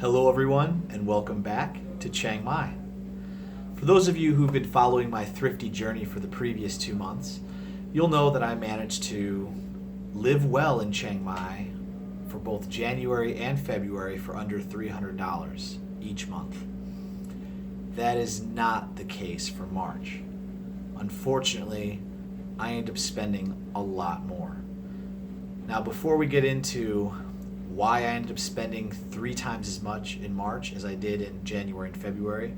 Hello everyone and welcome back to Chiang Mai. For those of you who've been following my thrifty journey for the previous 2 months, you'll know that I managed to live well in Chiang Mai for both January and February for under $300 each month. That is not the case for March. Unfortunately, I ended up spending a lot more. Now, before we get into why I ended up spending 3 times as much in March as I did in January and February,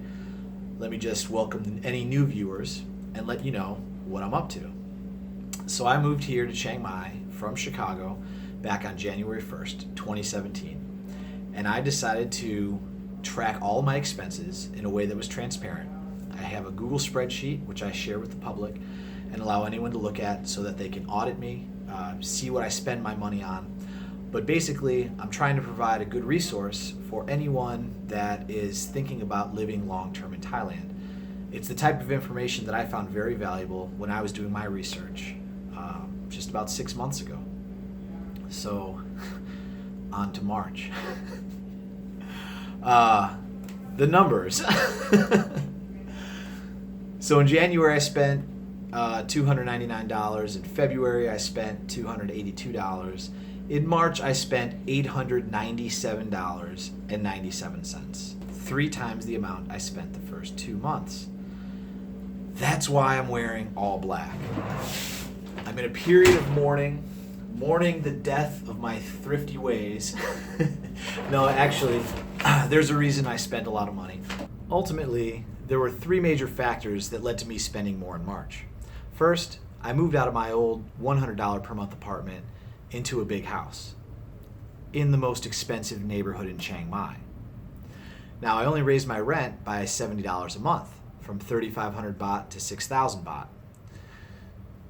let me just welcome any new viewers and let you know what I'm up to. So I moved here to Chiang Mai from Chicago back on January 1st, 2017, and I decided to track all my expenses in a way that was transparent. I have a Google spreadsheet which I share with the public and allow anyone to look at so that they can audit me, see what I spend my money on. But basically, I'm trying to provide a good resource for anyone that is thinking about living long-term in Thailand. It's the type of information that I found very valuable when I was doing my research just about 6 months ago. So, on to March. The numbers. So in January I spent $299. In February I spent $282. In March, I spent $897.97, 3 times the amount I spent the first 2 months. That's why I'm wearing all black. I'm in a period of mourning the death of my thrifty ways. No, actually, there's a reason I spent a lot of money. Ultimately, there were 3 major factors that led to me spending more in March. First, I moved out of my old $100 per month apartment into a big house in the most expensive neighborhood in Chiang Mai. Now, I only raised my rent by $70 a month, from 3,500 baht to 6,000 baht.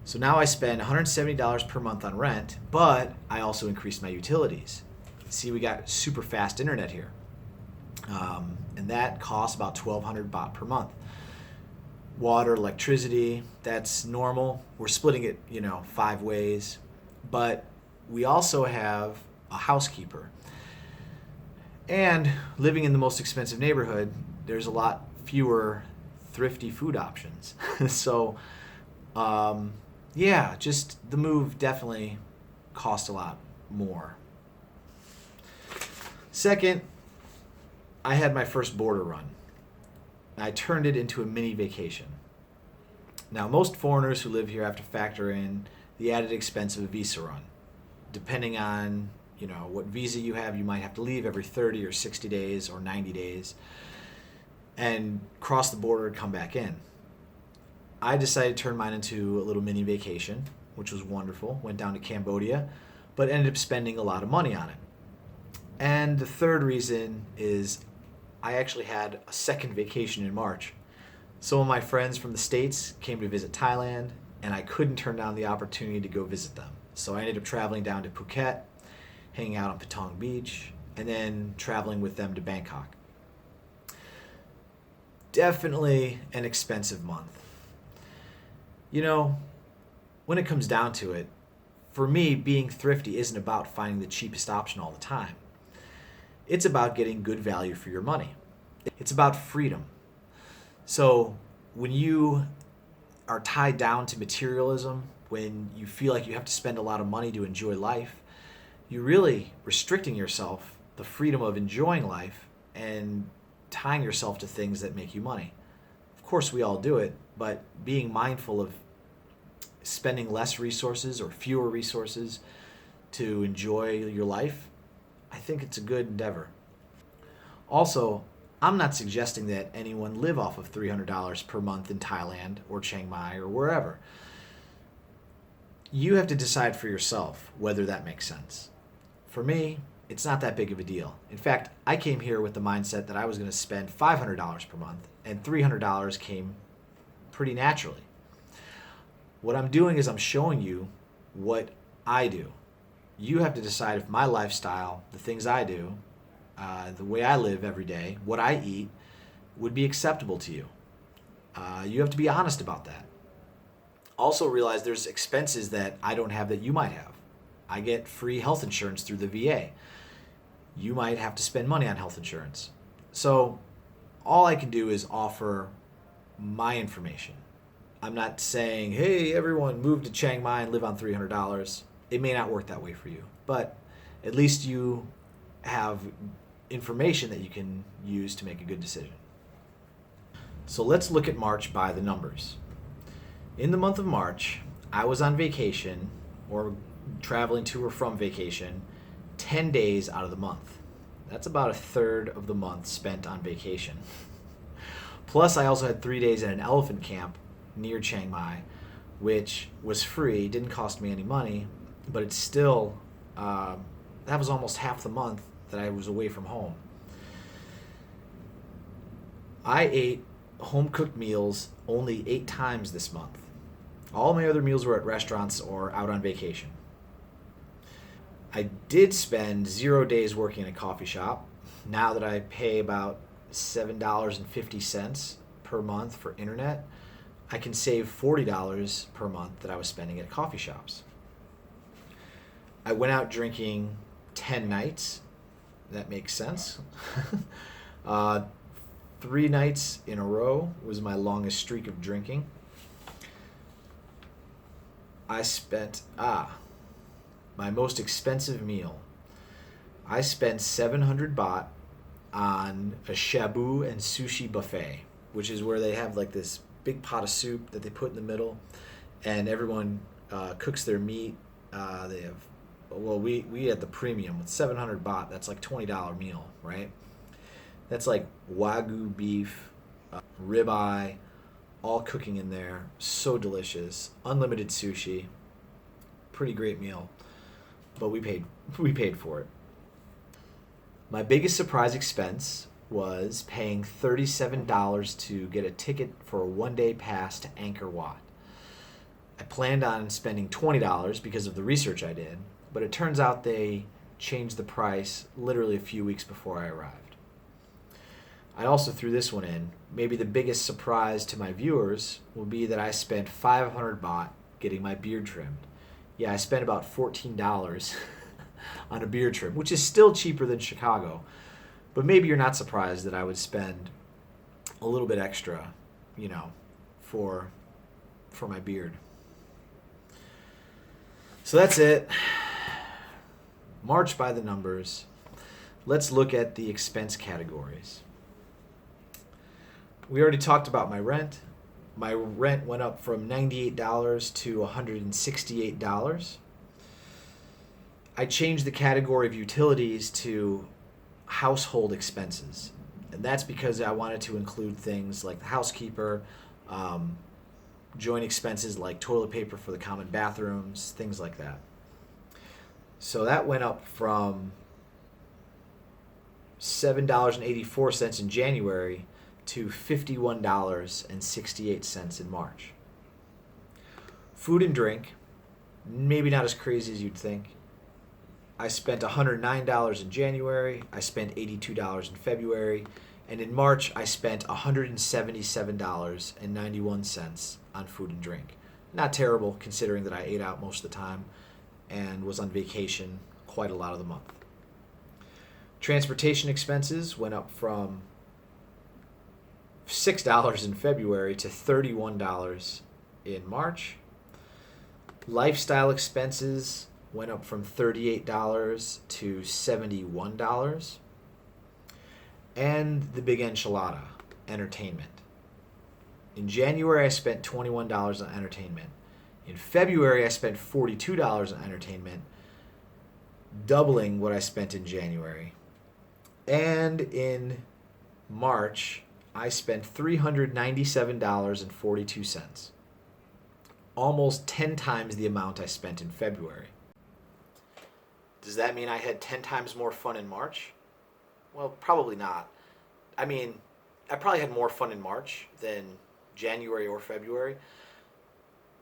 So now I spend $170 per month on rent, but I also increased my utilities. See, we got super fast internet here, and that costs about 1,200 baht per month. Water, electricity, that's normal. We're splitting it, 5 ways, but we also have a housekeeper. And living in the most expensive neighborhood, there's a lot fewer thrifty food options. So, just the move definitely cost a lot more. Second, I had my first border run. I turned it into a mini vacation. Now, most foreigners who live here have to factor in the added expense of a visa run. Depending on, what visa you have, you might have to leave every 30 or 60 days or 90 days and cross the border and come back in. I decided to turn mine into a little mini vacation, which was wonderful. Went down to Cambodia, but ended up spending a lot of money on it. And the third reason is I actually had a second vacation in March. Some of my friends from the States came to visit Thailand, and I couldn't turn down the opportunity to go visit them. So I ended up traveling down to Phuket, hanging out on Patong Beach, and then traveling with them to Bangkok. Definitely an expensive month. When it comes down to it, for me, being thrifty isn't about finding the cheapest option all the time. It's about getting good value for your money. It's about freedom. So when you are tied down to materialism, when you feel like you have to spend a lot of money to enjoy life, you're really restricting yourself the freedom of enjoying life and tying yourself to things that make you money. Of course, we all do it, but being mindful of spending less resources or fewer resources to enjoy your life, I think it's a good endeavor. Also, I'm not suggesting that anyone live off of $300 per month in Thailand or Chiang Mai or wherever. You have to decide for yourself whether that makes sense. For me, it's not that big of a deal. In fact, I came here with the mindset that I was going to spend $500 per month, and $300 came pretty naturally. What I'm doing is I'm showing you what I do. You have to decide if my lifestyle, the things I do, the way I live every day, what I eat, would be acceptable to you. You have to be honest about that. Also realize there's expenses that I don't have that you might have. I get free health insurance through the VA. you might have to spend money on health insurance. So all I can do is offer my information. I'm not saying, hey, everyone move to Chiang Mai and live on $300. It may not work that way for you, but at least you have information that you can use to make a good decision. So let's look at March by the numbers. In the month of March, I was on vacation or traveling to or from vacation 10 days out of the month. That's about a third of the month spent on vacation. Plus, I also had 3 days at an elephant camp near Chiang Mai, which was free, didn't cost me any money, but it's still, that was almost half the month that I was away from home. I ate home-cooked meals only 8 times this month. All my other meals were at restaurants or out on vacation. I did spend 0 days working in a coffee shop. Now that I pay about $7.50 per month for internet, I can save $40 per month that I was spending at coffee shops. I went out drinking 10 nights. That makes sense. 3 nights in a row was my longest streak of drinking. I spent, my most expensive meal. I spent 700 baht on a shabu and sushi buffet, which is where they have like this big pot of soup that they put in the middle, and everyone cooks their meat. They have, well, we had the premium with 700 baht. That's like $20 meal, right? That's like Wagyu beef, ribeye, all cooking in there. So delicious. Unlimited sushi. Pretty great meal. But we paid for it. My biggest surprise expense was paying $37 to get a ticket for a 1-day pass to Angkor Wat. I planned on spending $20 because of the research I did, but it turns out they changed the price literally a few weeks before I arrived. I also threw this one in. Maybe the biggest surprise to my viewers will be that I spent 500 baht getting my beard trimmed. Yeah, I spent about $14 on a beard trim, which is still cheaper than Chicago. But maybe you're not surprised that I would spend a little bit extra, for my beard. So that's it. March by the numbers. Let's look at the expense categories. We already talked about my rent. My rent went up from $98 to $168. I changed the category of utilities to household expenses. And that's because I wanted to include things like the housekeeper, joint expenses like toilet paper for the common bathrooms, things like that. So that went up from $7.84 in January to $51.68 in March. Food and drink, maybe not as crazy as you'd think. I spent $109 in January, I spent $82 in February, and in March I spent $177.91 on food and drink. Not terrible considering that I ate out most of the time and was on vacation quite a lot of the month. Transportation expenses went up from $6 in February to $31 in March. Lifestyle expenses went up from $38 to $71. And the big enchilada, entertainment. In January, I spent $21 on entertainment. In February, I spent $42 on entertainment, doubling what I spent in January. And in March, I spent $397.42. Almost 10 times the amount I spent in February. Does that mean I had 10 times more fun in March? Well, probably not. I mean, I probably had more fun in March than January or February,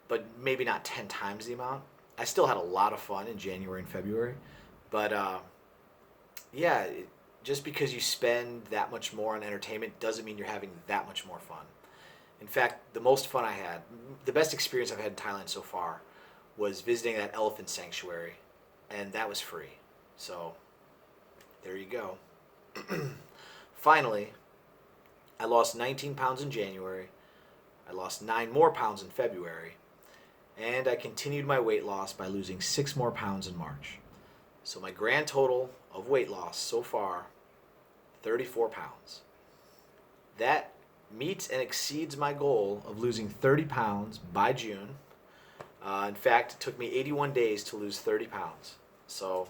but maybe not 10 times the amount. I still had a lot of fun in January and February, but just because you spend that much more on entertainment doesn't mean you're having that much more fun. In fact, the most fun I had, the best experience I've had in Thailand so far was visiting that elephant sanctuary, and that was free. So there you go. Finally, I lost 19 pounds in January. I lost 9 more pounds in February. And I continued my weight loss by losing 6 more pounds in March. So my grand total of weight loss so far, 34 pounds. That meets and exceeds my goal of losing 30 pounds by June. In fact, it took me 81 days to lose 30 pounds. So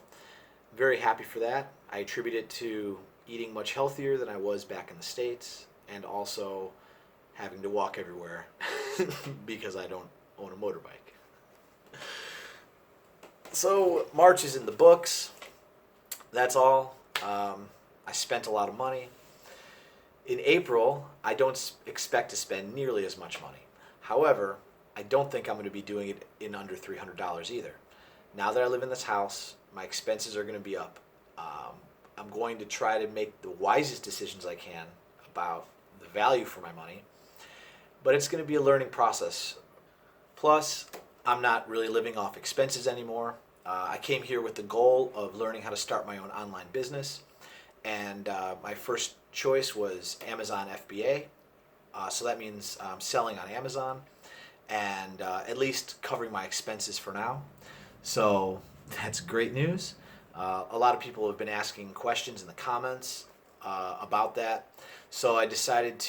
I'm very happy for that. I attribute it to eating much healthier than I was back in the States, and also having to walk everywhere because I don't own a motorbike. So March is in the books. That's all. I spent a lot of money. In April, I don't expect to spend nearly as much money. However, I don't think I'm going to be doing it in under $300 either. Now that I live in this house, my expenses are going to be up. I'm going to try to make the wisest decisions I can about the value for my money, but it's going to be a learning process. Plus, I'm not really living off expenses anymore. I came here with the goal of learning how to start my own online business, and my first choice was Amazon FBA. So that means selling on Amazon and at least covering my expenses for now. So that's great news. A lot of people have been asking questions in the comments about that. So I decided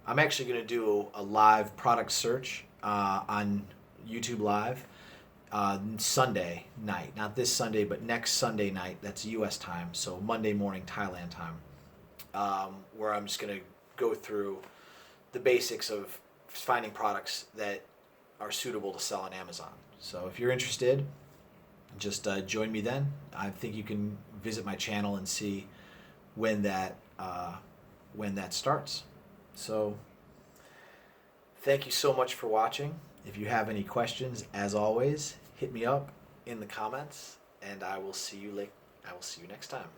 I'm actually going to do a live product search on YouTube Live Sunday night. Not this Sunday, but next Sunday night. That's US time, so Monday morning Thailand time, where I'm just going to go through the basics of finding products that are suitable to sell on Amazon. So if you're interested, just join me then. I think you can visit my channel and see when that starts. So thank you so much for watching. If you have any questions, as always, hit me up in the comments, and I will see you next time.